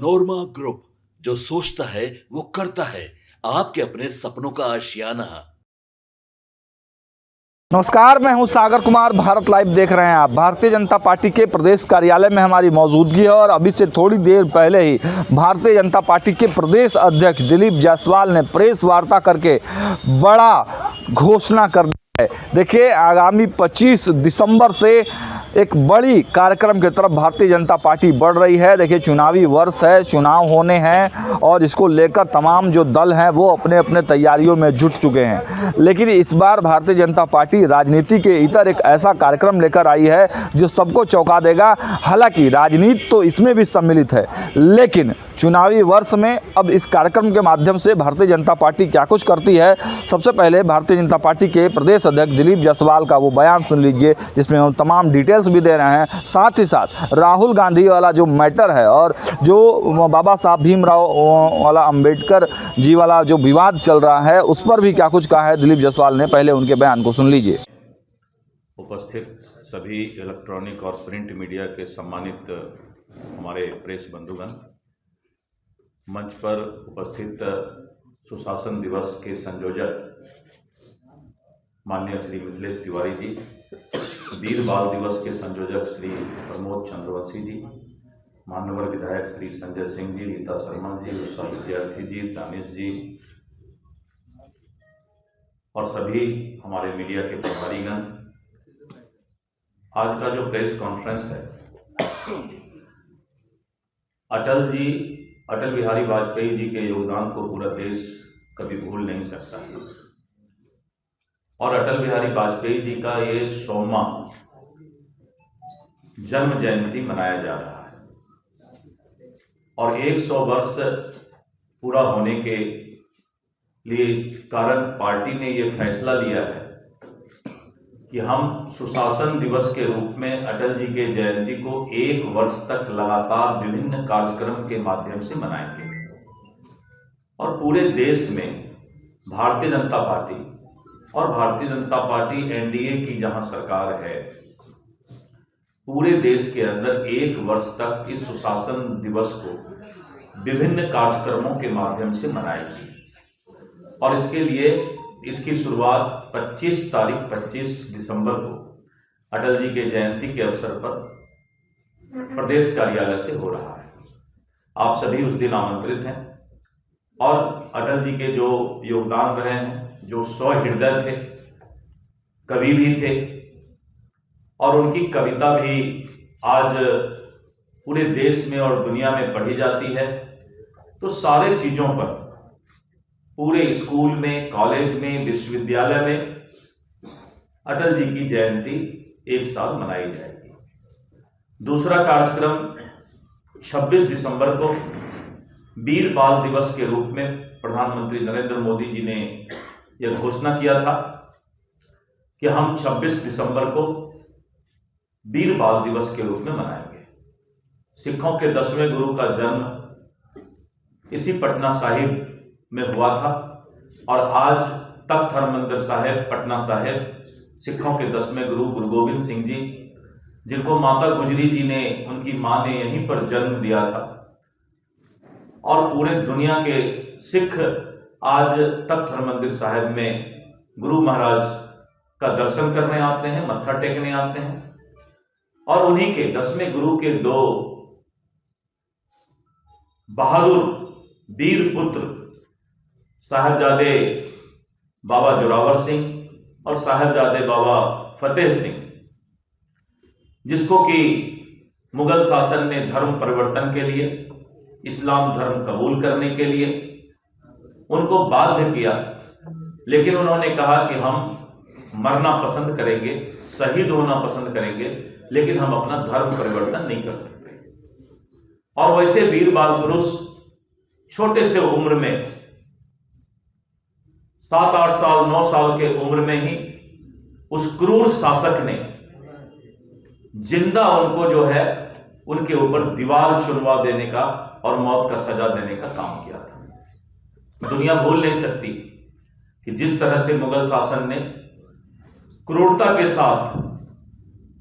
नोरमा group, जो सोचता है वो करता है। आपके अपने सपनों का आशियाना। नमस्कार, मैं हूं सागर कुमार। भारत लाइव देख रहे हैं आप। भारतीय जनता पार्टी के प्रदेश कार्यालय में हमारी मौजूदगी है और अभी से थोड़ी देर पहले ही भारतीय जनता पार्टी के प्रदेश अध्यक्ष दिलीप जायसवाल ने प्रेस वार्ता करके बड़ा घोषणा कर दी है। देखिए, आगामी 25 दिसंबर से एक बड़ी कार्यक्रम की तरफ भारतीय जनता पार्टी बढ़ रही है। देखिए, चुनावी वर्ष है, चुनाव होने हैं और इसको लेकर तमाम जो दल हैं वो अपने अपने तैयारियों में जुट चुके हैं। लेकिन इस बार भारतीय जनता पार्टी राजनीति के इतर एक ऐसा कार्यक्रम लेकर आई है जो सबको चौंका देगा। हालांकि राजनीति तो इसमें भी सम्मिलित है, लेकिन चुनावी वर्ष में अब इस कार्यक्रम के माध्यम से भारतीय जनता पार्टी क्या कुछ करती है, सबसे पहले भारतीय जनता पार्टी के प्रदेश अध्यक्ष दिलीप जायसवाल का वो बयान सुन लीजिए, जिसमें हम तमाम डिटेल्स भी दे रहे हैं। साथ ही साथ राहुल गांधी वाला जो मैटर है और जो बाबा साहब भीमराव वाला अंबेडकर जी वाला जो विवाद चल रहा है, उस पर भी क्या कुछ कहा है दिलीप जायसवाल ने। पहले उनके बयान को सुन लीजिए। उपस्थित सभी इलेक्ट्रॉनिक और प्रिंट मीडिया के सम्मानित हमारे प्रेस बंधुगण, मंच पर उपस्थित सुशासन दिवस के संयोजक माननीय श्री मिथिलेश तिवारी जी, वीर बाल दिवस के संयोजक श्री प्रमोद चंद्रवंशी जी, मान्यवर विधायक श्री संजय सिंह जी, रीता शर्मा जी, उषा विद्यार्थी जी, दानिश जी और सभी हमारे मीडिया के प्रभारीगण, आज का जो प्रेस कॉन्फ्रेंस है, अटल बिहारी वाजपेयी जी के योगदान को पूरा देश कभी भूल नहीं सकता और अटल बिहारी वाजपेयी जी का ये 100वां जन्म जयंती मनाया जा रहा है और 100 वर्ष पूरा होने के लिए इस कारण पार्टी ने ये फैसला लिया है कि हम सुशासन दिवस के रूप में अटल जी के जयंती को 1 वर्ष तक लगातार विभिन्न कार्यक्रम के माध्यम से मनाएंगे और पूरे देश में भारतीय जनता पार्टी और भारतीय जनता पार्टी एनडीए की जहां सरकार है, पूरे देश के अंदर 1 वर्ष तक इस सुशासन दिवस को विभिन्न कार्यक्रमों के माध्यम से मनाएगी और इसके लिए इसकी शुरुआत 25 दिसंबर को अटल जी के जयंती के अवसर पर प्रदेश कार्यालय से हो रहा है। आप सभी उस दिन आमंत्रित हैं और अटल जी के जो योगदान रहे हैं, जो सहृदय थे, कवि भी थे और उनकी कविता भी आज पूरे देश में और दुनिया में पढ़ी जाती है, तो सारे चीजों पर पूरे स्कूल में, कॉलेज में, विश्वविद्यालय में अटल जी की जयंती एक साल मनाई जाएगी। दूसरा कार्यक्रम 26 दिसंबर को वीर बाल दिवस के रूप में प्रधानमंत्री नरेंद्र मोदी जी ने यह घोषणा किया था कि हम 26 दिसंबर को वीर बाल दिवस के रूप में मनाएंगे। सिखों के 10वें गुरु का जन्म इसी पटना साहिब में हुआ था और आज तख्त हरमंदिर साहिब, पटना साहिब, सिखों के 10वें गुरु गुरु गोविंद सिंह जी, जिनको माता गुजरी जी ने, उनकी मां ने यहीं पर जन्म दिया था और पूरे दुनिया के सिख आज तख्त हरमंदिर साहिब में गुरु महाराज का दर्शन करने आते हैं, मत्था टेकने आते हैं और उन्हीं के 10वें गुरु के 2 बहादुर वीर पुत्र साहिबजादे बाबा जोरावर सिंह और साहिबजादे बाबा फतेह सिंह, जिसको कि मुगल शासन ने धर्म परिवर्तन के लिए, इस्लाम धर्म कबूल करने के लिए उनको बाध्य किया, लेकिन उन्होंने कहा कि हम मरना पसंद करेंगे, शहीद होना पसंद करेंगे, लेकिन हम अपना धर्म परिवर्तन नहीं कर सकते। और वैसे वीर बाल पुरुष छोटे से उम्र में 7-8 साल, 9 साल के उम्र में ही उस क्रूर शासक ने जिंदा उनको जो है उनके ऊपर दीवार चुनवा देने का और मौत का सजा देने का काम किया था। दुनिया भूल नहीं सकती कि जिस तरह से मुगल शासन ने क्रूरता के साथ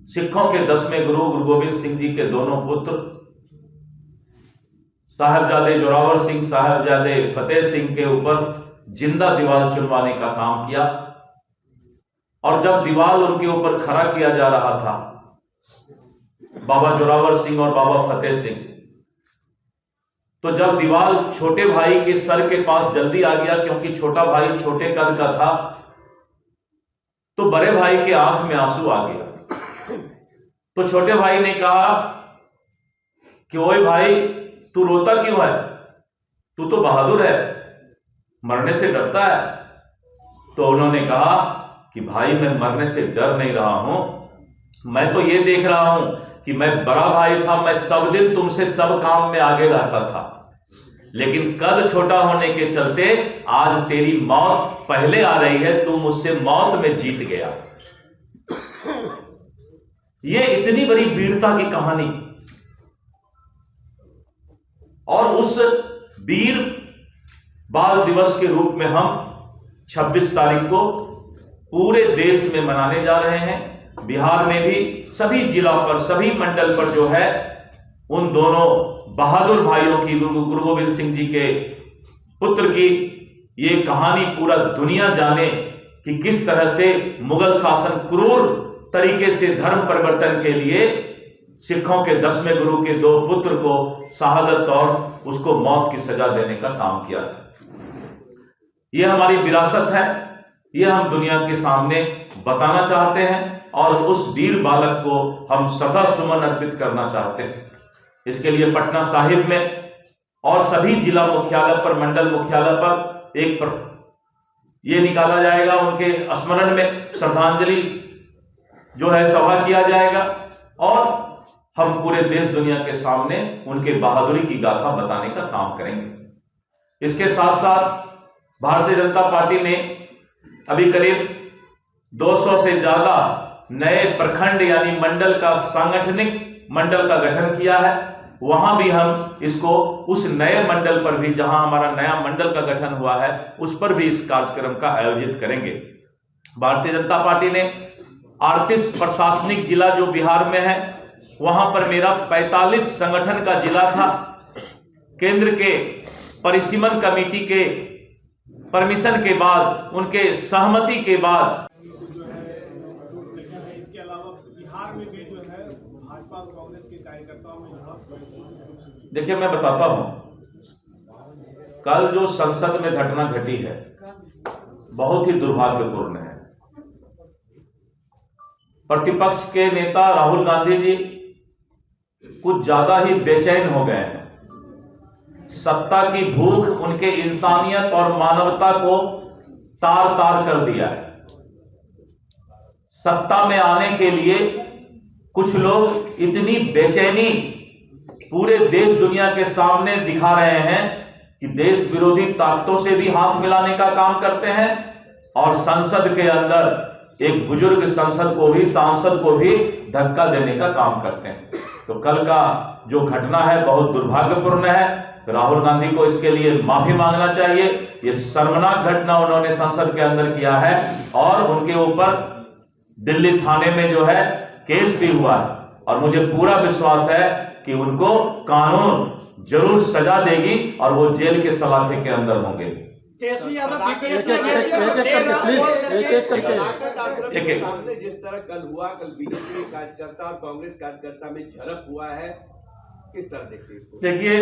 सिखों के 10वें गुरु गुरु गोविंद सिंह जी के दोनों पुत्र साहबजादे जोरावर सिंह, साहबजादे फतेह सिंह के ऊपर जिंदा दीवार चुनवाने का काम किया। और जब दीवार उनके ऊपर खड़ा किया जा रहा था, बाबा जोरावर सिंह और बाबा फतेह सिंह, तो जब दीवार छोटे भाई के सर के पास जल्दी आ गया, क्योंकि छोटा भाई छोटे कद का था, तो बड़े भाई के आंख में आंसू आ गया। तो छोटे भाई ने कहा कि ओए भाई, तू रोता क्यों है? तू तो बहादुर है, मरने से डरता है। तो उन्होंने कहा कि भाई, मैं मरने से डर नहीं रहा हूं, मैं तो ये देख रहा हूं कि मैं बड़ा भाई था, मैं सब दिन तुमसे सब काम में आगे रहता था, लेकिन कद छोटा होने के चलते आज तेरी मौत पहले आ रही है, तू मुझसे मौत में जीत गया। ये इतनी बड़ी वीरता की कहानी। और उस वीर बाल दिवस के रूप में हम 26 तारीख को पूरे देश में मनाने जा रहे हैं। बिहार में भी सभी जिला पर, सभी मंडल पर जो है, उन दोनों बहादुर भाइयों की, गुरु गोविंद सिंह जी के पुत्र की ये कहानी पूरा दुनिया जाने कि किस तरह से मुगल शासन क्रूर तरीके से धर्म परिवर्तन के लिए सिखों के 10वें गुरु के 2 पुत्र को शहादत और उसको मौत की सजा देने का काम किया था। यह हमारी विरासत है, यह हम दुनिया के सामने बताना चाहते हैं और उस वीर बालक को हम श्रद्धा सुमन अर्पित करना चाहते हैं। इसके लिए पटना साहिब में और सभी जिला मुख्यालय पर, मंडल मुख्यालय पर एक ये निकाला जाएगा, उनके स्मरण में श्रद्धांजलि जो है सभा किया जाएगा और हम पूरे देश दुनिया के सामने उनके बहादुरी की गाथा बताने का काम करेंगे। इसके साथ साथ भारतीय जनता पार्टी ने अभी करीब 200 से ज्यादा नए प्रखंड यानी मंडल का, सांगठनिक मंडल का गठन किया है। वहां भी हम इसको उस नए मंडल पर भी, जहां हमारा नया मंडल का गठन हुआ है, उस पर भी इस कार्यक्रम का आयोजित करेंगे। भारतीय जनता पार्टी ने 38 प्रशासनिक जिला जो बिहार में है, वहां पर मेरा 45 संगठन का जिला था। केंद्र के परिसीमन कमेटी के परमिशन के बाद, उनके सहमति के बाद, इसके अलावा बिहार में भी जो है भाजपा और कांग्रेस के कार्यकर्ताओं में देखिए, मैं बताता हूं, कल जो संसद में घटना घटी है बहुत ही दुर्भाग्यपूर्ण है। प्रतिपक्ष के नेता राहुल गांधी जी कुछ ज्यादा ही बेचैन हो गए हैं। सत्ता की भूख उनके इंसानियत और मानवता को तार तार कर दिया है। सत्ता में आने के लिए कुछ लोग इतनी बेचैनी पूरे देश दुनिया के सामने दिखा रहे हैं कि देश विरोधी ताकतों से भी हाथ मिलाने का काम करते हैं और संसद के अंदर एक बुजुर्ग सांसद को भी धक्का देने का काम करते हैं। तो कल का जो घटना है बहुत दुर्भाग्यपूर्ण है। राहुल गांधी को इसके लिए माफी मांगना चाहिए। ये शर्मनाक घटना उन्होंने संसद के अंदर किया है और उनके ऊपर दिल्ली थाने में जो है केस भी हुआ है और मुझे पूरा विश्वास है कि उनको कानून जरूर सजा देगी और वो जेल के सलाखे के अंदर होंगे। जिस तरह कल हुआ, कल बीजेपी कार्यकर्ता और कांग्रेस कार्यकर्ता में झड़प हुआ है, किस तरह देखते हैं इसको? देखिए,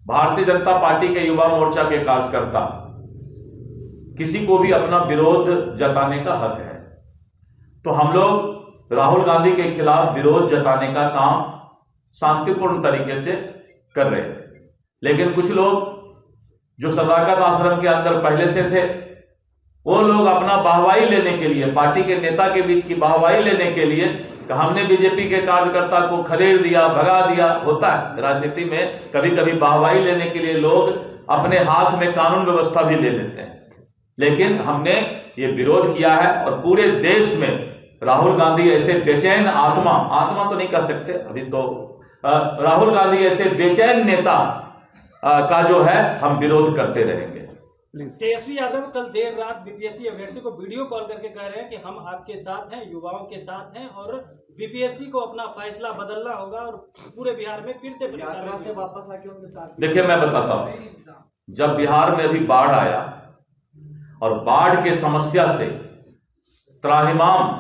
भारतीय जनता पार्टी के युवा मोर्चा के कार्यकर्ता किसी को भी अपना विरोध जताने का हक है, तो हम लोग राहुल गांधी के खिलाफ विरोध जताने का काम शांतिपूर्ण तरीके से कर रहे थे। लेकिन कुछ लोग जो सदाकत आश्रम के अंदर पहले से थे, वो लोग अपना वाहवाही लेने के लिए, पार्टी के नेता के बीच की वाहवाही लेने के लिए हमने बीजेपी के कार्यकर्ता को खदेड़ दिया, भगा दिया। होता है राजनीति में, कभी कभी वाहवाही लेने के लिए लोग अपने हाथ में कानून व्यवस्था भी ले लेते हैं। लेकिन हमने ये विरोध किया है और पूरे देश में राहुल गांधी ऐसे बेचैन आत्मा तो नहीं कह सकते अभी तो, राहुल गांधी ऐसे बेचैन नेता का जो है हम विरोध करते रहेंगे। तेजस्वी यादव कल देर रात बीपीएससी अभ्यर्थी को वीडियो कॉल करके कह रहे हैं कि हम आपके साथ हैं, युवाओं के साथ हैं और बीपीएससी को अपना फैसला बदलना होगा और पूरे बिहार में फिर से यात्रा से वापस आके उनके साथ। देखिए, मैं बताता हूं, जब बिहार में अभी बाढ़ आया और बाढ़ के समस्या से त्राहिमाम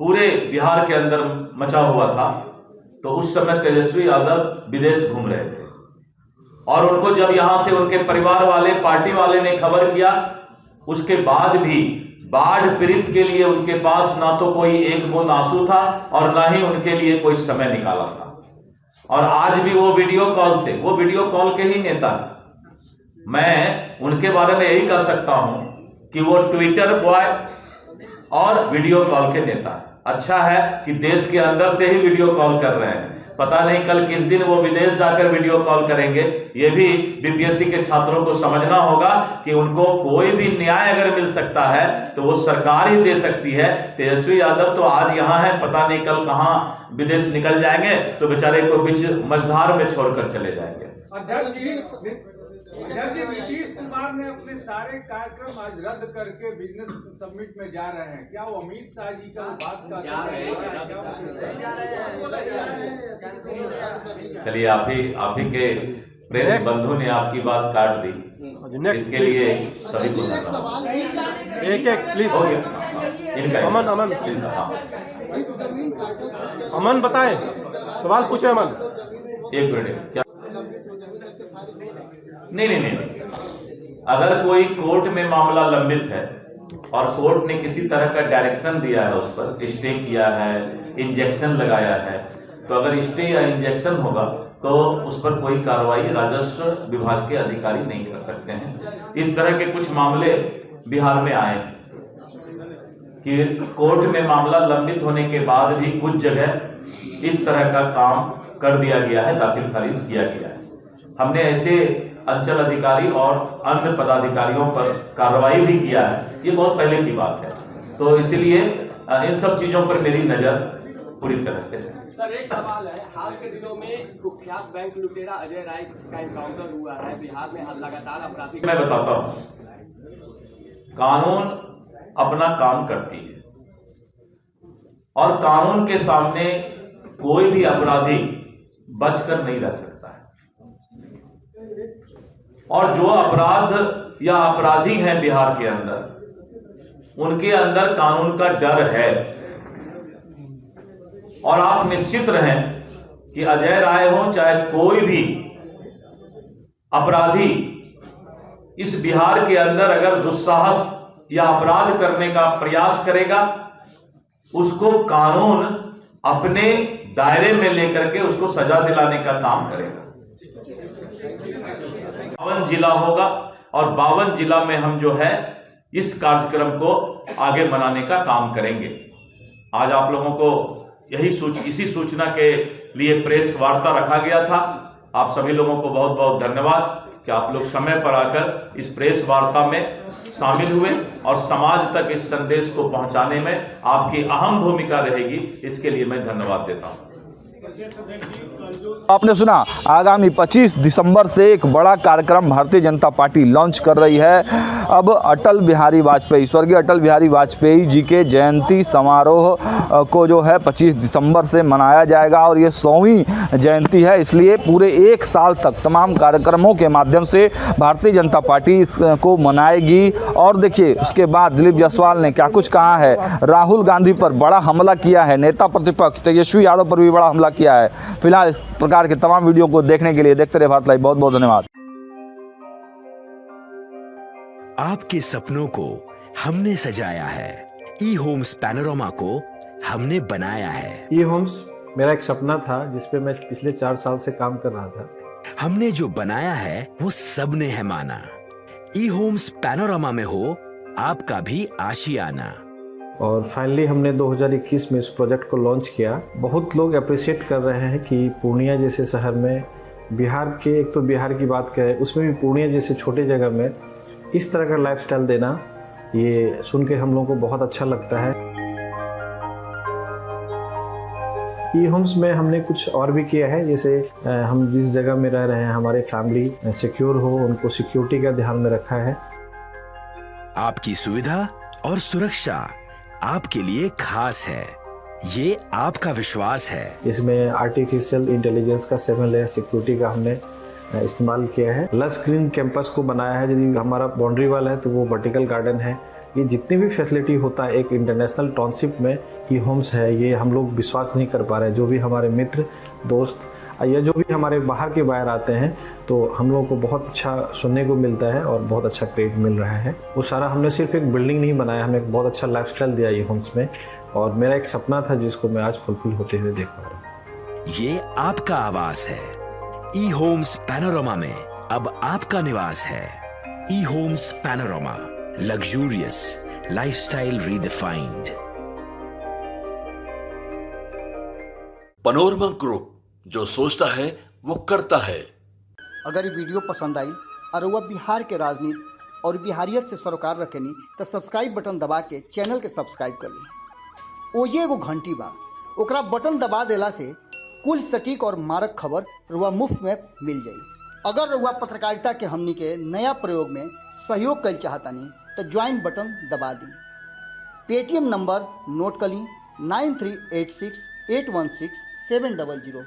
पूरे बिहार के अंदर मचा हुआ था, तो उस समय तेजस्वी यादव विदेश घूम रहे थे और उनको जब यहां से उनके परिवार वाले, पार्टी वाले ने खबर किया, उसके बाद भी बाढ़ पीड़ित के लिए उनके पास ना तो कोई एक बूंद आंसू था और ना ही उनके लिए कोई समय निकाला था। और आज भी वो वीडियो कॉल के ही नेता है। मैं उनके बारे में यही कह सकता हूं कि वो ट्विटर बॉय और वीडियो कॉल के नेता है। अच्छा है कि देश के अंदर से ही वीडियो कॉल कर रहे हैं, पता नहीं कल किस दिन वो विदेश जाकर वीडियो कॉल करेंगे। ये भी बीपीएससी के छात्रों को समझना होगा कि उनको कोई भी न्याय अगर मिल सकता है तो वो सरकार ही दे सकती है। तेजस्वी यादव तो आज यहाँ है, पता नहीं कल कहाँ विदेश निकल जाएंगे तो बेचारे को बीच मझधार में छोड़कर चले जाएंगे। अध्यक्ष जी, नीतीश कुमार ने अपने सारे कार्यक्रम आज रद्द करके बिजनेस समिट में जा रहे हैं। क्या वो अमित शाह जी का बात का चलिए, आप ही के प्रेस बंधु ने आपकी बात काट दी, इसके लिए सभी को धन्यवाद। एक प्लीज हो गया इनका अमन बताएं, सवाल पूछे अमन। एक मिनट, क्या नहीं, अगर कोई कोर्ट में मामला लंबित है और कोर्ट ने किसी तरह का डायरेक्शन दिया है, उस पर स्टे किया है, इंजेक्शन लगाया है, तो अगर स्टे या इंजेक्शन होगा तो उस पर कोई कार्रवाई राजस्व विभाग के अधिकारी नहीं कर सकते हैं। इस तरह के कुछ मामले बिहार में आए कि कोर्ट में मामला लंबित होने के बाद भी कुछ जगह इस तरह का काम कर दिया गया है, दाखिल खारिज किया गया है। हमने ऐसे अंचल अधिकारी और अन्य पदाधिकारियों पर कार्रवाई भी किया है, ये बहुत पहले की बात है। तो इसीलिए इन सब चीजों पर मेरी नजर पूरी तरह से है। सर, एक सवाल है, हाल के दिनों में कुख्यात बैंक लुटेरा अजय राय का एनकाउंटर हुआ है बिहार में, लगातार अपराधी। मैं बताता हूं, कानून अपना काम करती है और कानून के सामने कोई भी अपराधी बचकर नहीं रह सकता है। और जो अपराध या अपराधी हैं बिहार के अंदर, उनके अंदर कानून का डर है। और आप निश्चित रहें कि अजय राय हो चाहे कोई भी अपराधी इस बिहार के अंदर अगर दुस्साहस या अपराध करने का प्रयास करेगा, उसको कानून अपने दायरे में लेकर के उसको सजा दिलाने का काम करेगा। 52 जिला होगा और 52 जिला में हम जो है इस कार्यक्रम को आगे बनाने का काम करेंगे। आज आप लोगों को इसी सूचना के लिए प्रेस वार्ता रखा गया था। आप सभी लोगों को बहुत बहुत धन्यवाद कि आप लोग समय पर आकर इस प्रेस वार्ता में शामिल हुए और समाज तक इस संदेश को पहुंचाने में आपकी अहम भूमिका रहेगी, इसके लिए मैं धन्यवाद देता हूं। आपने सुना, आगामी 25 दिसंबर से एक बड़ा कार्यक्रम भारतीय जनता पार्टी लॉन्च कर रही है। अब अटल बिहारी वाजपेयी, स्वर्गीय अटल बिहारी वाजपेयी जी के जयंती समारोह को जो है 25 दिसंबर से मनाया जाएगा और ये 100वीं जयंती है। इसलिए पूरे एक साल तक तमाम कार्यक्रमों के माध्यम से भारतीय जनता पार्टी इसको मनाएगी। और देखिए, उसके बाद दिलीप जायसवाल ने क्या कुछ कहा है। राहुल गांधी पर बड़ा हमला किया है, नेता प्रतिपक्ष तेजस्वी यादव पर भी बड़ा हमला किया है। फिलहाल इस प्रकार के तमाम वीडियो को देखने के लिए देखते रहे भारत लाइव। बहुत बहुत धन्यवाद। आपके सपनों को हमने सजाया है, ई होम्स पैनोरामा को हमने बनाया है। ई होम्स मेरा एक सपना था जिसपे मैं पिछले 4 साल से काम कर रहा था। हमने जो बनाया है वो सबने है माना। ई होम्स पैनोरामा में हो आपका भी आशियाना। और फाइनली हमने 2021 में इस प्रोजेक्ट को लॉन्च किया। बहुत लोग अप्रिशिएट कर रहे हैं कि पूर्णिया जैसे शहर में, बिहार के, एक तो बिहार की बात करें उसमें भी पूर्णिया जैसे छोटे जगह में इस तरह का लाइफस्टाइल देना, ये सुन के हम लोगों को बहुत अच्छा लगता है। ई होम्स में हमने कुछ और भी किया है, जैसे हम जिस जगह में रह रहे हैं हमारे फैमिली सिक्योर हो, उनको सिक्योरिटी का ध्यान में रखा है। आपकी सुविधा और सुरक्षा आपके लिए खास है, ये आपका विश्वास है। इसमें आर्टिफिशियल इंटेलिजेंस का 7 लेयर सिक्योरिटी का हमने इस्तेमाल किया है। लस ग्रीन कैंपस को बनाया है, यदि हमारा बाउंड्री वाल है तो वो वर्टिकल गार्डन है। ये जितनी भी फैसिलिटी होता है एक इंटरनेशनल टाउनशिप में ई होम्स है, ये हम लोग विश्वास नहीं कर पा रहे हैं। जो भी हमारे मित्र दोस्त या जो भी हमारे बाहर आते हैं तो हम लोगों को बहुत अच्छा सुनने को मिलता है और बहुत अच्छा क्रेडिट मिल रहा है। वो सारा हमने सिर्फ एक बिल्डिंग नहीं बनाया, हमें एक बहुत अच्छा लाइफस्टाइल दिया ई होम्स में, और मेरा एक सपना था जिसको मैं आज फुलफिल होते हुए देख पा रहा हूँ। ये आपका आवास है। ई होम्स पैनोरामा में अब आपका निवास है। E Homes Panorama, luxurious lifestyle redefined. Panorama Group, जो सोचता है वो करता है। अगर ये वीडियो पसंद आई और वह बिहार के राजनीति और बिहारियत से सरोकार रखेनी तो सब्सक्राइब बटन दबा के चैनल के सब्सक्राइब कर ली। ओजे एगो घंटी बा, ओकरा बटन दबा देला से कुल सटीक और मारक खबर रुआ मुफ्त में मिल जाई। अगर रुआ पत्रकारिता के हमनी के नया प्रयोग में सहयोग कर चाहतानी तो ज्वाइन बटन दबा दी। पेटीएम नंबर नोट कर ली 9386816700।